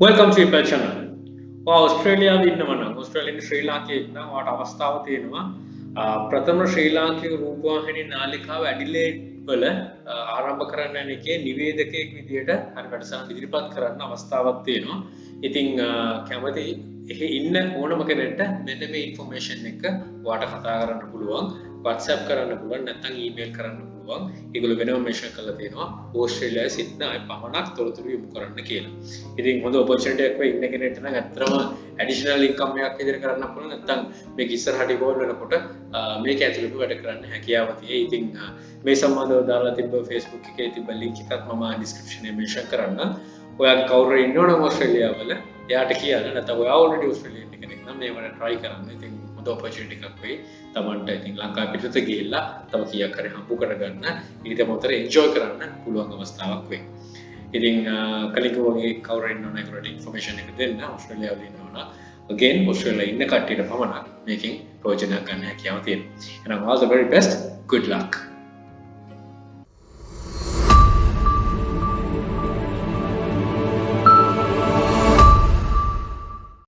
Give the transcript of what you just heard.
Welcome to your channel. ඔස්ට්‍රේලියාවේ ඉන්නවා නම් ඔස්ට්‍රේලියාවේ ශ්‍රී ලාංකිකයෙක් නම් ඔයාට අවස්ථාව තියෙනවා ප්‍රථම ශ්‍රී ලාංකික රූපවාහිනී නාලිකාව ඇඩිලේඩ් වල ආරම්භ කරන්න යන එකේ නිවේදකයෙක් විදියට හරි වැඩසටහන ඉදිරිපත් කරන්න අවස්ථාවක් තියෙනවා. ඉතින් කැමති එහි ඉන්න ඕනම කෙනෙක්ට මෙන්න මේ ඉන්ෆර්මේෂන් එක ඔයාට කතා කරන්න පුළුවන්. WhatsApp කරන්න පුළුවන් නැත්නම් ඊමේල් කරන්න පුළුවන්. ඒගොල්ලෝ වෙනම මෙන්ෂන් කරලා තියෙනවා ඕස්ට්‍රේලියාවේ සිටින අය පමණක් තොරතුරු යොමු කරන්න කියලා. ඉතින් හොඳ ඔපචුනිටි එකක් වෙයි ඉන්න කෙනෙක්ට නම් ඇත්තටම ඇඩිෂනල් ඉන්කම් එකක් විදිහට කරන්න පුළුවන්. නැත්නම් මේක ඉස්සරහට ඉවෝල්ව් වෙනකොට මේක ඇතුළත වැඩ කරන්න හැකියාව තියෙයි. ඉතින් මේ සම්බන්ධව දාලා තිබ්බ Facebook එකේ තිබ්බ link එකත් මම description එකේ මෙන්ෂන් කරන්න. ඔයාලා කවුරු ඉන්නවනම් ඕස්ට්‍රේලියාවල එයාට කියන්න. නැත්නම් ඔයා already ඕස්ට්‍රේලියාවේ කෙනෙක් නම් මේවට try කරන්න. ඉතින් හොඳ ඔපචුනිටි එකක් වෙයි. තමන්ට ඉතින් ලංකාව පිටත ගිහිල්ලා තව කීයක් හරි හම්බ කරගන්න ඊට මොතර එන්ජොයි කරන්න පුළුවන් අවස්ථාවක් වෙයි. ඉතින් කලින් වගේ කවුරු ඉන්නවනම් ඒකට ඉන්ෆර්මේෂන් එක දෙන්න ඕස්ට්‍රේලියාවේ ඉන්නවනම් again ඕස්ට්‍රේලියාවේ ඉන්න කට්ටියට පමණක් මේකෙන් ප්‍රයෝජනයක් ගන්න හැකියාව තියෙනවා. එහෙනම් all the very best, good luck.